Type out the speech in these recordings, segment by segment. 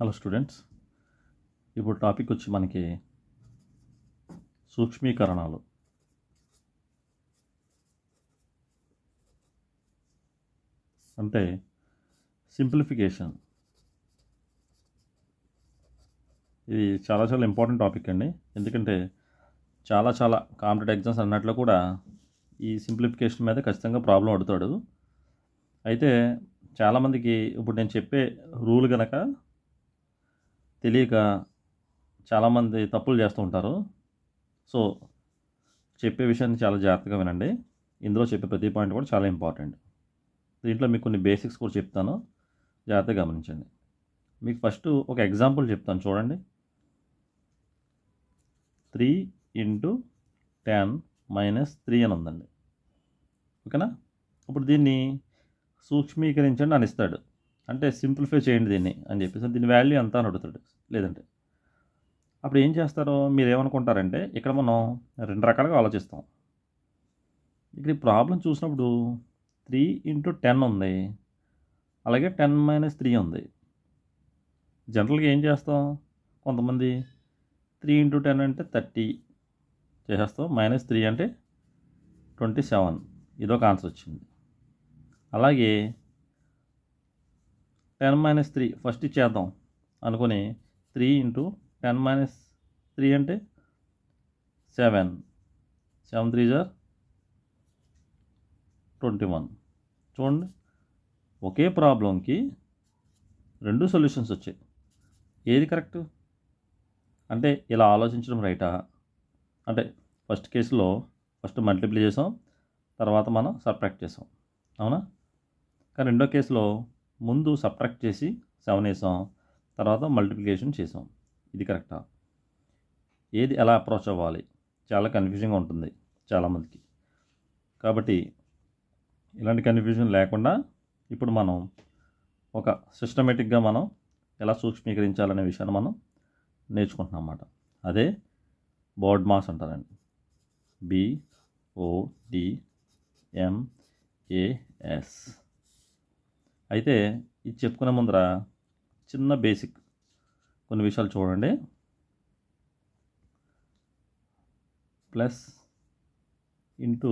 Hello students, ఇప్పుడు topic వచ్చి మనకి సూక్ష్మీకరణాలు. అంటే సింప్లిఫికేషన్. ఇది చాలా ఇంపార్టెంట్ టాపిక్ అండి. ఎందుకంటే చాలా కాంపిటేటివ్ ఎగ్జామ్స్ అన్నట్లో కూడా ఈ సింప్లిఫికేషన్ మీద ఖచ్చితంగా ప్రాబ్లం అడుగుతాడు. అయితే చాలామందికి ఇప్పుడు నేను చెప్పే రూల్ కనుక తెలియక చాలామంది తప్పులు చేస్తూ ఉంటారు. సో చెప్పే విషయాన్ని చాలా జాగ్రత్తగా వినండి. ఇందులో చెప్పే ప్రతి పాయింట్ కూడా చాలా ఇంపార్టెంట్. దీంట్లో మీకు కొన్ని బేసిక్స్ కూడా చెప్తాను, జాగ్రత్తగా గమనించండి. మీకు ఫస్ట్ ఒక ఎగ్జాంపుల్ చెప్తాను, చూడండి. 3 × 10 - 3 అని ఉందండి. ఓకేనా? ఇప్పుడు దీన్ని సూక్ష్మీకరించండి అని ఇస్తాడు, అంటే సింప్లిఫై చేయండి దీన్ని అని చెప్పేసి. దీని వాల్యూ ఎంత అని అడుగుతాడు. లేదంటే అప్పుడు ఏం చేస్తారో మీరు ఏమనుకుంటారంటే, ఇక్కడ మనం రెండు రకాలుగా ఆలోచిస్తాం. ఇక్కడ ఈ ప్రాబ్లం చూసినప్పుడు 3 × 10 ఉంది, అలాగే 10 - 3 ఉంది. జనరల్గా ఏం చేస్తాం, కొంతమంది 3 × 10 అంటే 30 చేసేస్తాం, -3 అంటే 27. ఇదొక ఆన్సర్ వచ్చింది. అలాగే 10 - 3 ఫస్ట్ ఇచ్చేద్దాం అనుకుని 3 × 10 - 3 అంటే 7. 7 × 3 = 21. చూడండి, ఒకే ప్రాబ్లంకి రెండు సొల్యూషన్స్ వచ్చాయి. ఏది కరెక్ట్? అంటే ఇలా ఆలోచించడం రైటా? అంటే ఫస్ట్ కేసులో ఫస్ట్ మల్టిప్లై చేసాం, తర్వాత మనం సబ్ట్రాక్ట్ చేసాం, అవునా? కానీ రెండో కేసులో ముందు సబ్ట్రాక్ట్ చేసి 7 వేసాం, తర్వాత మల్టిప్లికేషన్ చేసాం. ఇది కరెక్టా? ఏది ఎలా అప్రోచ్ అవ్వాలి? చాలా కన్ఫ్యూజింగ్గా ఉంటుంది చాలామందికి. కాబట్టి ఇలాంటి కన్ఫ్యూజన్ లేకుండా ఇప్పుడు మనం ఒక సిస్టమేటిక్గా మనం ఎలా సూక్ష్మీకరించాలనే విషయాన్ని మనం నేర్చుకుంటున్నాం అన్నమాట. అదే బోర్డ్ మాస్ అంటారండి. BODMAS. అయితే ఇది చెప్పుకునే ముందర చిన్న బేసిక్ కొన్ని విషయాలు చూడండి. ప్లస్ ఇంటూ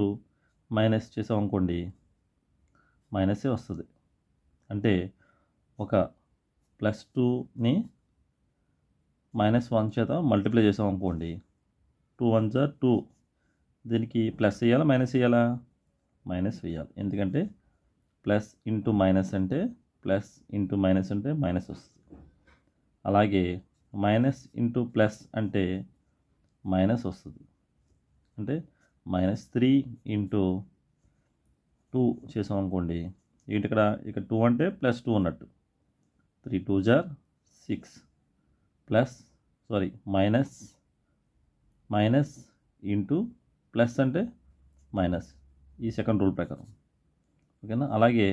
మైనస్ చేసామనుకోండి, మైనసే వస్తుంది. అంటే ఒక +2ని -1 చేత మల్టిప్లై చేసామనుకోండి, 2 × 1 = 2. దీనికి ప్లస్ వేయాలా మైనస్ వేయాలా? మైనస్ వేయాలి. ఎందుకంటే ప్లస్ ఇంటూ మైనస్ అంటే ప్లస్ ఇంటూ మైనస్ అంటే మైనస్ వస్తుంది. అలాగే మైనస్ ఇంటూ ప్లస్ అంటే మైనస్ వస్తుంది. అంటే -3 × 2 చేసామనుకోండి, ఏంటి ఇక్కడ 2 అంటే +2 ఉన్నట్టు. 3 × 2 = 6 మైనస్ ఇంటూ ప్లస్ అంటే మైనస్, ఈ సెకండ్ రూల్ ప్రకారం. ఓకేనా? అలాగే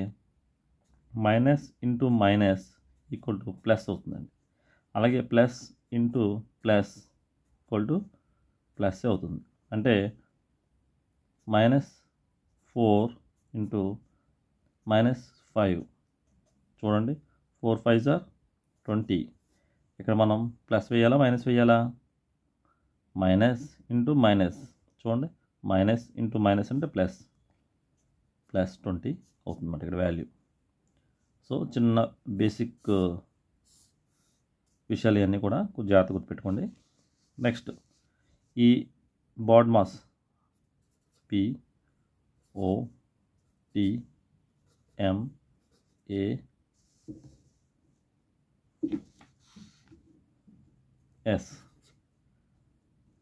minus into minus equal to plus అవుతుందండి. అలాగే plus into plus equal to plus అవుతుంది. అంటే -4 × -5. చూడండి, 4 × 5 = 20. ఇక్కడ మనం ప్లస్ వేయాలా మైనస్ వేయాలా? Minus into minus. చూడండి, మైనస్ ఇంటూ మైనస్ అంటే ప్లస్ 20 అవుతుందన్నమాట ఇక్కడ వాల్యూ. సో చిన్న బేసిక్ విషయాలు ఇవన్నీ కూడా కొంచెం జాగ్రత్త గుర్తుపెట్టుకోండి. నెక్స్ట్, ఈ బోర్డ్ మాస్ BODMAS.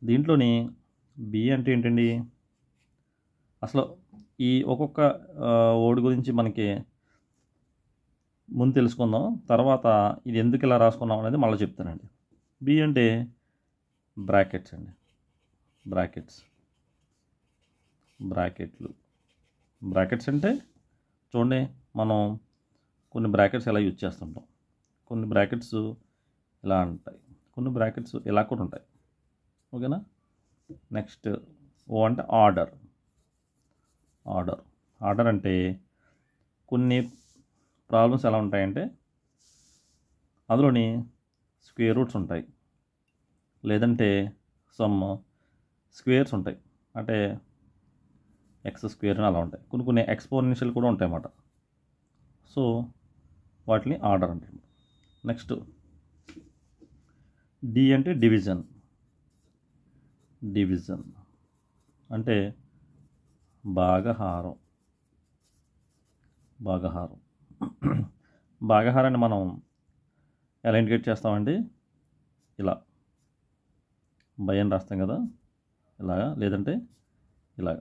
దీంట్లోని బి అంటే ఏంటండి? అసలు ఈ ఒక్కొక్క వర్డ్ గురించి మనకి ముందు తెలుసుకుందాం, తర్వాత ఇది ఎందుకు ఇలా రాసుకున్నాం అనేది మళ్ళీ చెప్తానండి. బి అంటే బ్రాకెట్స్ అండి. బ్రాకెట్స్ అంటే చూడండి, మనం కొన్ని బ్రాకెట్స్ ఎలా యూజ్ చేస్తుంటాం. కొన్ని బ్రాకెట్స్ ఇలా ఉంటాయి, కొన్ని బ్రాకెట్స్ ఇలా కూడా ఉంటాయి. ఓకేనా? నెక్స్ట్ ఓ అంటే ఆర్డర్ అంటే కొన్ని ప్రాబ్లమ్స్ ఎలా ఉంటాయంటే, అందులోని స్క్వేర్ రూట్స్ ఉంటాయి, లేదంటే సమ్ స్క్వేర్స్ ఉంటాయి, అంటే ఎక్స్ స్క్వేర్ అని అలా ఉంటాయి. కొన్ని ఎక్స్పోనెన్షియల్ కూడా ఉంటాయి అన్నమాట. సో వాటిని ఆర్డర్ అంటారు. నెక్స్ట్ డి అంటే డివిజన్. డివిజన్ అంటే భాగహారం. భాగహారం భాగహారాన్ని మనం ఎలా ఇండికేట్ చేస్తామండి? ఇలా బై అని రాస్తాం కదా, ఇలాగా, లేదంటే ఇలాగ.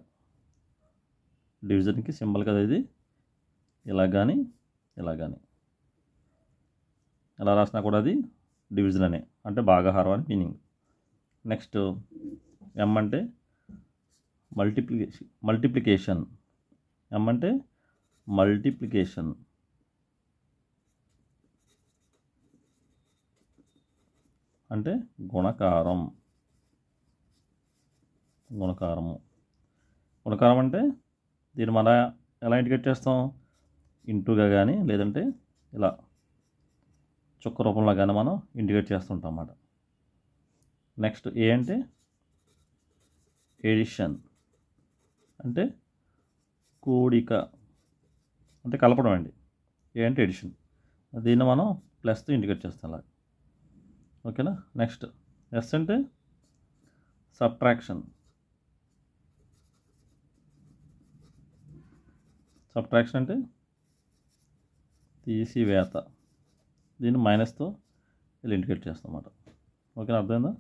డివిజన్కి సింబల్ కదా ఇది. ఇలా కానీ ఇలా కానీ ఎలా రాసినా కూడా అది డివిజన్ అనే, అంటే భాగహారం అని మీనింగ్. నెక్స్ట్ ఎం అంటే మల్టిప్లికేషన్. ఎం అంటే మల్టిప్లికేషన్. అంటే గుణకారం. గుణకారము. గుణకారం అంటే దీన్ని మన ఎలా ఇండికేట్ చేస్తాం? ఇంటూగా కానీ, లేదంటే ఇలా చుక్క రూపంలో కానీ మనం ఇండికేట్ చేస్తుంటాం అన్నమాట. నెక్స్ట్ ఏ అంటే ఎడిషన్. అంటే కూడిక, అంటే కలపడం అండి. ఏ అంటే ఎడిషన్. దీన్ని మనం ప్లస్తో ఇండికేట్ చేస్తాం అలా. ఓకేనా? నెక్స్ట్ ఎస్ అంటే సబ్ట్రాక్షన్. సబ్ట్రాక్షన్ అంటే తీసివేత. దీన్ని మైనస్తో ఇలా ఇండికేట్ చేస్తాం అన్నమాట. ఓకేనా? అర్థమైందా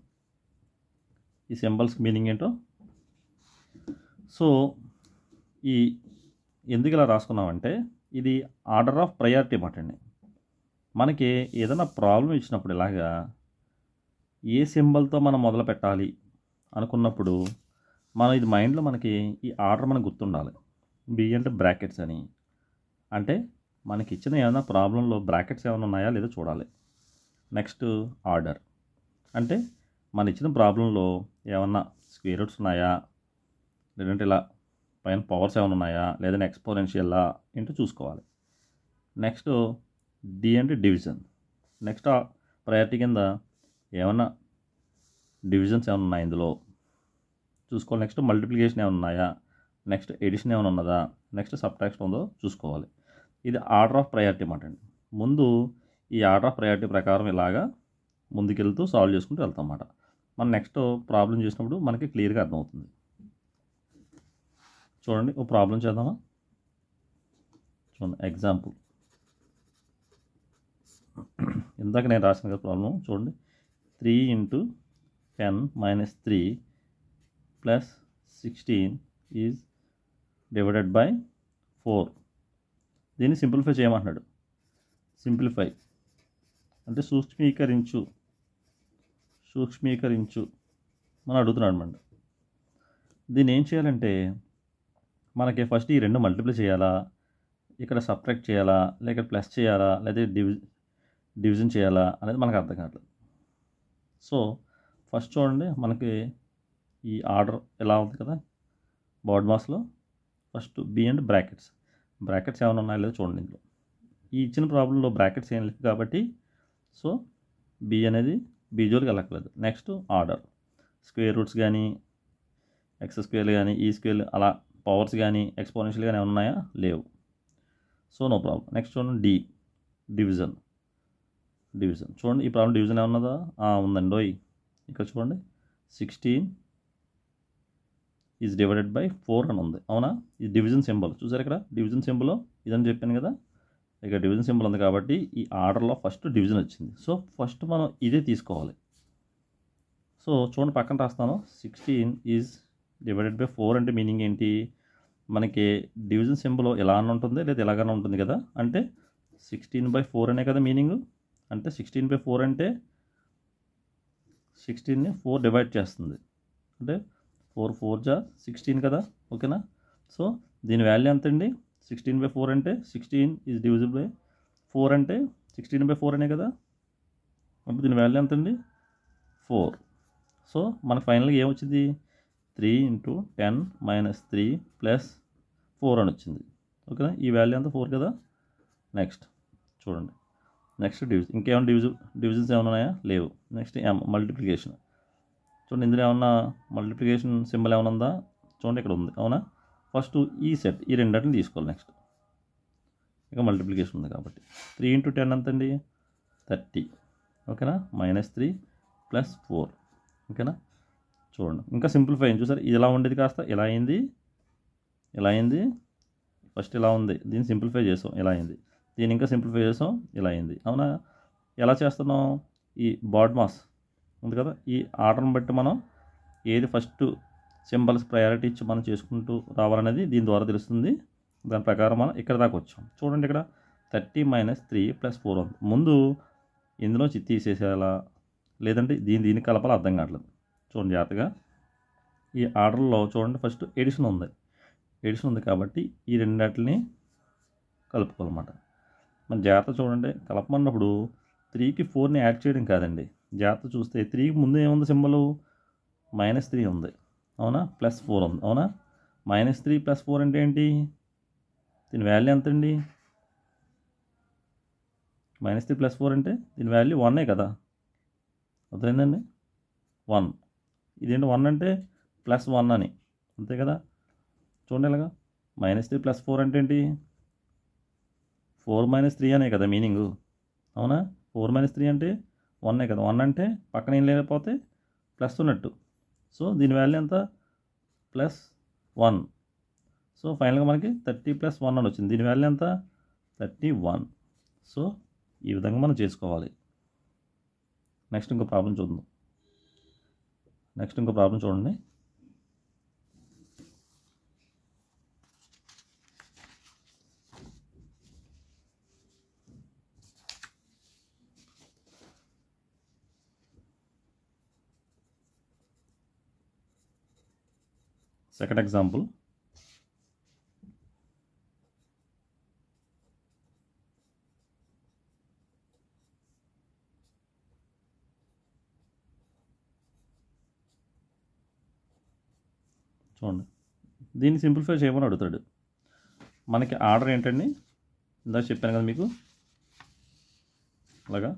ఈ సింబల్స్కి మీనింగ్ ఏంటో? సో ఈ ఎందుకు ఇలా రాసుకున్నామంటే ఇది ఆర్డర్ ఆఫ్ ప్రయారిటీ మాట అండి. మనకి ఏదైనా ప్రాబ్లం ఇచ్చినప్పుడు ఇలాగా ఏ సింబల్తో మనం మొదలు పెట్టాలి అనుకున్నప్పుడు మనం ఇది మైండ్లో మనకి ఈ ఆర్డర్ మనకు గుర్తుండాలి. బి అంటే బ్రాకెట్స్ అని, అంటే మనకి ఇచ్చిన ఏమైనా ప్రాబ్లంలో బ్రాకెట్స్ ఏమైనా ఉన్నాయా లేదో చూడాలి. నెక్స్ట్ ఆర్డర్ అంటే మన ఇచ్చిన ప్రాబ్లంలో ఏమన్నా స్క్వేర్ రూట్స్ ఉన్నాయా, లేదంటే ఇలా పైన పవర్స్ ఏమైనా ఉన్నాయా, లేదంటే ఎక్స్పోనెన్షియల్లా ఏంటో చూసుకోవాలి. నెక్స్ట్ డి అంటే డివిజన్. నెక్స్ట్ ప్రయారిటీ కింద ఏమన్నా డివిజన్స్ ఏమైనా ఉన్నాయి ఇందులో చూసుకోవాలి. నెక్స్ట్ మల్టిప్లికేషన్ ఏమైనా ఉన్నాయా, నెక్స్ట్ ఎడిషన్ ఏమైనా ఉన్నదా, నెక్స్ట్ సబ్ట్రాక్షన్ ఉందో చూసుకోవాలి. ఇది ఆర్డర్ ఆఫ్ ప్రయారిటీ మాట అండి. ముందు ఈ ఆర్డర్ ఆఫ్ ప్రయారిటీ ప్రకారం ఇలాగా ముందుకెళ్తూ సాల్వ్ చేసుకుంటూ వెళ్తాం అన్నమాట. మనం నెక్స్ట్ ప్రాబ్లం చేసినప్పుడు మనకి క్లియర్గా అర్థమవుతుంది. చూడండి, ఒక ప్రాబ్లం చేద్దామా? చూడండి ఎగ్జాంపుల్. ఇందాక నేను రాసిన కదా ప్రాబ్లం, చూడండి. 3 × 10 - 3 + 16 ఈజ్ డివైడెడ్ బై 4. దీన్ని సింప్లిఫై చేయమంటున్నాడు. సింప్లిఫై అంటే సూక్ష్మీకరించు మనం అడుగుతున్నాడు అనమాట. దీన్ని ఏం చేయాలంటే మనకి ఫస్ట్ ఈ రెండు మల్టిప్లై చేయాలా, ఇక్కడ సబ్ట్రాక్ట్ చేయాలా, లేక ప్లస్ చేయాలా, లేదా డివిజన్ చేయాలా అనేది మనకు అర్థం కావట్లేదు. సో ఫస్ట్ చూడండి, మనకి ఈ ఆర్డర్ ఎలా ఉంది కదా బోర్డ్ మాస్లో. ఫస్ట్ బి అండ్ బ్రాకెట్స్ ఏమైనా ఉన్నాయో లేదో చూడండి. ఇందులో ఈ ఇచ్చిన ప్రాబ్లంలో బ్రాకెట్స్ ఏం లేదు కాబట్టి సో బి అనేది బి జోలికి వెళ్ళక్కర్లేదు. నెక్స్ట్ ఆర్డర్, స్క్వేర్ రూట్స్ కానీ, ఎక్స్ స్క్వేర్లు కానీ, ఈ స్క్వేర్లు అలా పవర్స్ కానీ, ఎక్స్పోనెన్షియల్ కానీ ఏమైనా ఉన్నాయా? లేవు. So no problem. నెక్స్ట్ చూడండి డి డివిజన్. చూడండి ఈ ప్రాబ్లం డివిజన్ ఏమన్నదా? ఉందండి. ఇక్కడ చూడండి 16 ఈజ్ డివైడెడ్ బై 4 అని ఉంది. అవునా? ఇది డివిజన్ సింబల్ చూసారు. ఇక్కడ డివిజన్ సింబల్ ఇదని చెప్పాను కదా, ఇక్కడ డివిజన్ సింబల్ ఉంది కాబట్టి ఈ ఆర్డర్లో ఫస్ట్ డివిజన్ వచ్చింది. సో ఫస్ట్ మనం ఇదే తీసుకోవాలి. సో చూడండి పక్కన రాస్తాను. 16 ఈజ్ డివైడెడ్ బై 4 అంటే మీనింగ్ ఏంటి? మనకి డివిజన్ సింబల్ ఎలా అని ఉంటుంది లేదా ఎలాగైనా ఉంటుంది కదా, అంటే 16/4 అనే కదా మీనింగ్. అంటే 16/4 అంటే 16ని 4 డివైడ్ చేస్తుంది, అంటే 4 4 జా 16 కదా. ఓకేనా? సో దీని వాల్యూ ఎంత అండి? 16/4 అంటే 16 ఈజ్ డివిజిబుల్ బై 4 అంటే 16/4 అనే కదా. అప్పుడు దీని వాల్యూ ఎంత అండి? 4. సో మనకు ఫైనల్గా ఏమొచ్చింది? 3 × 10 - 3 + 4 అని వచ్చింది. ఓకేనా? ఈ వాల్యూ అంతా 4 కదా. నెక్స్ట్ చూడండి నెక్స్ట్ ఇంకేమైనా డివిజన్స్ ఏమైనా ఉన్నాయా? లేవు. Next multiplication. చూడండి, ఇందులో ఏమన్నా మల్టిప్లికేషన్ సింబల్ ఏమైనా ఉందా? చూడండి, ఇక్కడ ఉంది. అవునా? ఫస్ట్ ఈ సెట్, ఈ రెండింటిని తీసుకోవాలి. నెక్స్ట్ ఇక మల్టిప్లికేషన్ ఉంది కాబట్టి 3 × 10 ఎంతండి? 30. ఓకేనా? -3 + 4. ఓకేనా? చూడండి, ఇంకా సింప్లిఫై అయింది. చూసారు, ఇది ఇలా ఉండేది కాస్త ఇలా అయింది, ఇలా అయింది. ఫస్ట్ ఇలా ఉంది, దీన్ని సింప్లిఫై చేసాం, ఇలా అయింది. దీన్ని ఇంకా సింప్లిఫై చేసాం, ఇలా అయింది. అవునా? ఎలా చేస్తున్నాం? ఈ బాడ్మాస్ ఉంది కదా, ఈ ఆర్డర్ని బట్టి మనం ఏది ఫస్ట్ సింబల్స్ ప్రయారిటీ ఇచ్చి మనం చేసుకుంటూ రావాలనేది దీని ద్వారా తెలుస్తుంది. దాని ప్రకారం మనం ఇక్కడ దాకా వచ్చాం. చూడండి, ఇక్కడ 30 - 3 + 4 ఉంది. ముందు ఇందులోంచి తీసేసేయాలా లేదంటే దీన్ని కలపాలి అర్థం కావట్లేదు. చూడండి జాగ్రత్తగా, ఈ ఆర్డర్లో చూడండి, ఫస్ట్ ఎడిషన్ ఉంది కాబట్టి ఈ రెండింటిని కలుపుకోవాలన్నమాట. మన జాగ్రత్త చూడండి, కలపమన్నప్పుడు 3కి 4ని యాడ్ చేయడం కాదండి. జాగ్రత్త చూస్తే 3కి ముందు ఏముంది సింబలు? -3 ఉంది. అవునా? +4 ఉంది. అవునా? -3 + 4 అంటే ఏంటి? దీని వాల్యూ ఎంత అండి? -3 + 4 అంటే దీని వాల్యూ 1 కదా. అర్థమైందండి? 1. ఇదేంటి 1 అంటే +1 అని, అంతే కదా. చూడండి ఇలాగా, -3 + 4 అంటే ఏంటి? 4 - 3 అనే కదా మీనింగు. అవునా? 4 - 3 అంటే 1 కదా. 1 అంటే పక్కన ఏం లేకపోతే ప్లస్ ఉన్నట్టు. సో దీని వాల్యూ ఎంత? +1. సో ఫైనల్గా మనకి 30 + 1 అని వచ్చింది. దీని వాల్యూ ఎంత? 31. సో ఈ విధంగా మనం చేసుకోవాలి. నెక్స్ట్ ఇంకో ప్రాబ్లం చూడండి. Second example. చూడండి, దీన్ని సింప్లిఫై చేయమని అడుగుతాడు. మనకి ఆర్డర్ ఏంటండి? ఇందాక చెప్పాను కదా మీకు, అలాగా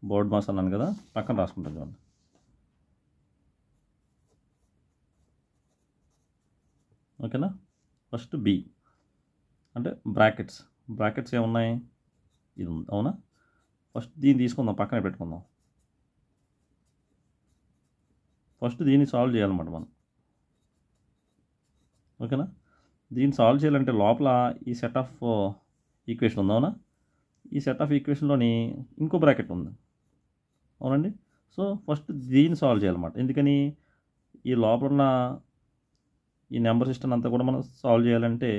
బోర్డ్ మాస్ అన్నాను కదా, పక్కన రాసుకుంటాను చూడండి. ఓకేనా? ఫస్ట్ బి అంటే బ్రాకెట్స్ ఏమున్నాయి? ఇది ఉంది. అవునా? ఫస్ట్ దీన్ని తీసుకుందాం, పక్కనే పెట్టుకుందాం. ఫస్ట్ దీన్ని సాల్వ్ చేయాలన్నమాట మనం. ఓకేనా? దీన్ని సాల్వ్ చేయాలంటే లోపల ఈ సెట్ ఆఫ్ ఈక్వేషన్ ఉంది. అవునా? ఈ సెట్ ఆఫ్ ఈక్వేషన్లోని ఇంకో బ్రాకెట్ ఉంది. అవునండి? సో ఫస్ట్ దీన్ని సాల్వ్ చేయాలన్నమాట. ఎందుకని? ఈ లోపల ఉన్న ఈ నెంబర్ సిస్టమ్ అంతా కూడా మనం సాల్వ్ చేయాలంటే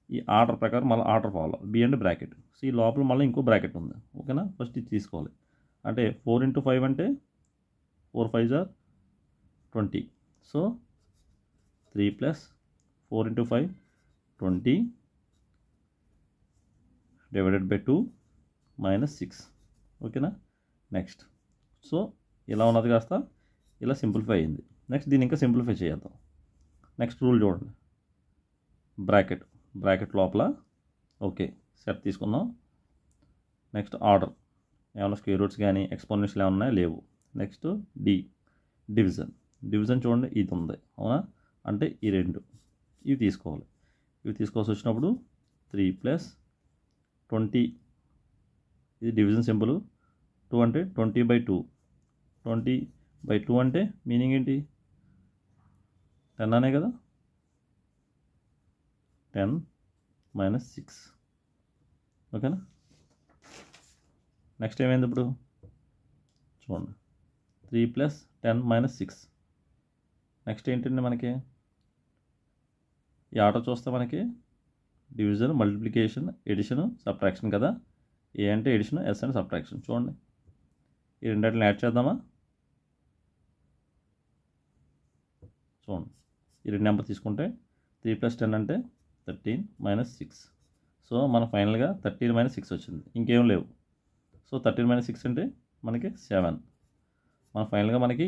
ఈ ఆర్డర్ ప్రకారం మళ్ళీ ఆర్డర్ ఫాలో. బి అంటే బ్రాకెట్. సో ఈ లోపల మళ్ళీ ఇంకో బ్రాకెట్ ఉంది. ఓకేనా? ఫస్ట్ ఇది తీసుకోవాలి. అంటే 4 × 5 అంటే 4 × 5 = 20. సో 3 + 4 × 5 20 / 2 -6. ఓకేనా? నెక్స్ట్ సో ఇలా ఉన్నది కాస్త ఇలా సింప్లిఫై అయింది. నెక్స్ట్ దీన్ని ఇంకా సింప్లిఫై చేద్దాం. నెక్స్ట్ రూల్ చూడండి, బ్రాకెట్ లోపల ఓకే సెట్ తీసుకుందాం. నెక్స్ట్ ఆర్డర్, ఏమైనా స్క్వేర్ రూట్స్ కానీ ఎక్స్పోనెన్షియల్ ఏమైనా ఉన్నాయా? లేవు. నెక్స్ట్ డివిజన్ చూడండి, ఇది ఉంది. అవునా? అంటే ఈ రెండు ఇవి తీసుకోవాల్సి వచ్చినప్పుడు 3 + 20, ఇది డివిజన్ సింబల్. 2 అంటే 20/2. 20/2 అంటే మీనింగ్ ఏంటి? 10 అనే కదా. 10 - 6. ఓకేనా? నెక్స్ట్ ఏమైంది ఇప్పుడు? చూడండి, 3 + 10 - 6. నెక్స్ట్ ఏంటండి మనకి? ఈ ఆర్డర్ చూస్తే మనకి డివిజన్, మల్టిప్లికేషన్, ఎడిషన్, సబ్ట్రాక్షన్ కదా. ఏ అంటే ఎడిషన్, ఎస్ అంటే సబ్ట్రాక్షన్. చూడండి, ఈ రెండింటిని యాడ్ చేద్దామా? చూడండి, ఈ రెండు నెంబర్ తీసుకుంటే 3 + 10 అంటే 13 - 6. సో మన ఫైనల్గా 13 - 6 వచ్చింది. ఇంకేం లేవు. సో 13 - 6 అంటే మనకి 7. మన ఫైనల్గా మనకి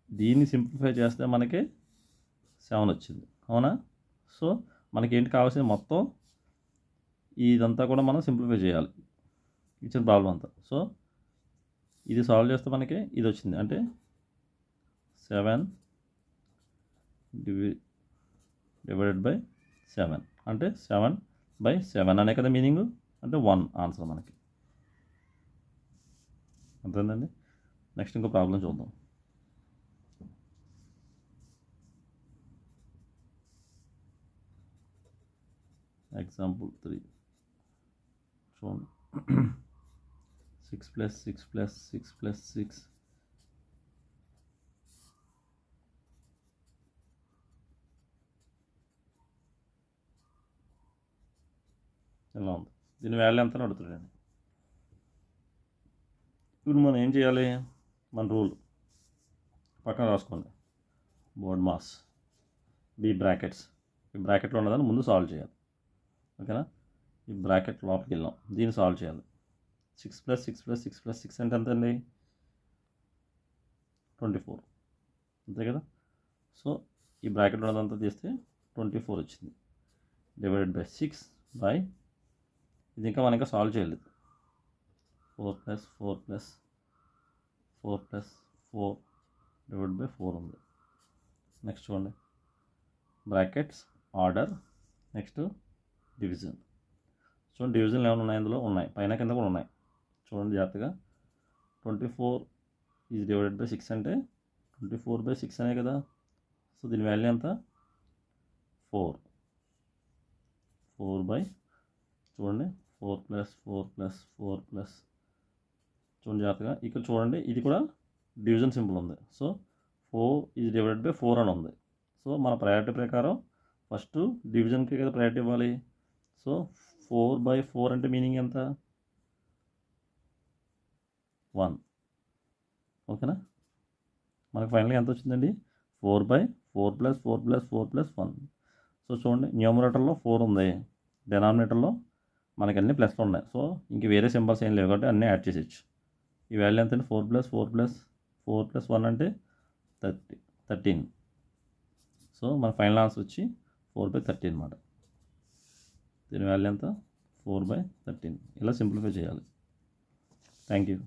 దీన్ని సింప్లిఫై చేస్తే మనకి 7 వచ్చింది. అవునా? సో మనకి ఏంటి కావాల్సింది? మొత్తం ఇదంతా కూడా మనం సింప్లిఫై చేయాలి. ఇచ్చిన ప్రాబ్లం అంతా. సో ఇది సాల్వ్ చేస్తే మనకి ఇది వచ్చింది, అంటే 7 డివైడెడ్ బై 7 అంటే 7/7 అనే కదా మీనింగ్, అంటే 1 ఆన్సర్ మనకి. అంతేనండి. నెక్స్ట్ ఇంకో ప్రాబ్లం చూద్దాం. ఎగ్జాంపుల్ 3 చూడండి. 6 + 6 + 6 + 6 ఎలా ఉంది, దీని వాల్యూ ఎంత అని అడుగుతాడండి. ఇప్పుడు మనం ఏం చేయాలి, మన రూల్ పక్కన రాసుకోండి. బోర్డ్ మాస్ బి బ్రాకెట్స్, ఈ బ్రాకెట్లో ఉన్నదాన్ని ముందు సాల్వ్ చేయాలి. ఓకేనా, ఈ బ్రాకెట్ లోపలికి వెళ్ళాం, దీన్ని సాల్వ్ చేయాలి. 6 + 6 + 6 + 6 అంటే ఎంత అండి, 24, అంతే కదా. సో ఈ బ్రాకెట్లో ఉన్నదంతా తీస్తే 24 వచ్చింది, డివైడెడ్ బై 6 బై, ఇది ఇంకా మనం ఇంకా సాల్వ్ చేయలేదు, 4 + 4 + 4 + 4 డివైడ్ బై 4 ఉంది. నెక్స్ట్ చూడండి, బ్రాకెట్స్ ఆర్డర్, నెక్స్ట్ డివిజన్. చూడండి డివిజన్లు ఏమైనా ఉన్నాయి, అందులో ఉన్నాయి, పైన కింద కూడా ఉన్నాయి. చూడండి జాగ్రత్తగా. 24 ఈజ్ డివైడెడ్ బై 6 అంటే 24/6 అనే కదా. సో దీని వాల్యూ ఎంత, 4 బై, చూడండి 4 + 4 + 4 + చూడండి జాగ్రత్తగా. ఇక్కడ చూడండి ఇది కూడా డివిజన్ సింబల్ ఉంది. సో 4 ఈజ్ డివైడెడ్ బై 4 అని ఉంది. సో మన ప్రయారిటీ ప్రకారం ఫస్ట్ డివిజన్కి కదా ప్రయారిటీ ఇవ్వాలి. సో 4/4 అంటే మీనింగ్ ఎంత, 1. ఓకేనా, మనకు ఫైనల్గా ఎంత వచ్చిందండి, 4/4 + 4 + 4 + 1. సో చూడండి న్యూమరేటర్లో 4 ఉంది, డినామినేటర్లో మనకి అన్ని ప్లస్లు ఉన్నాయి. సో ఇంక వేరే సింబల్స్ ఏం లేవు కాబట్టి అన్నీ యాడ్ చేసేయచ్చు. ఈ వాల్యూ ఎంత అంటే 4 + 4 + 4 + 1 అంటే 13. సో మన ఫైనల్ ఆన్సర్ వచ్చి 4/13 అన్నమాట. దీని వాల్యూ ఎంత, 4/13. ఇలా సింప్లిఫై చేయాలి. Thank you.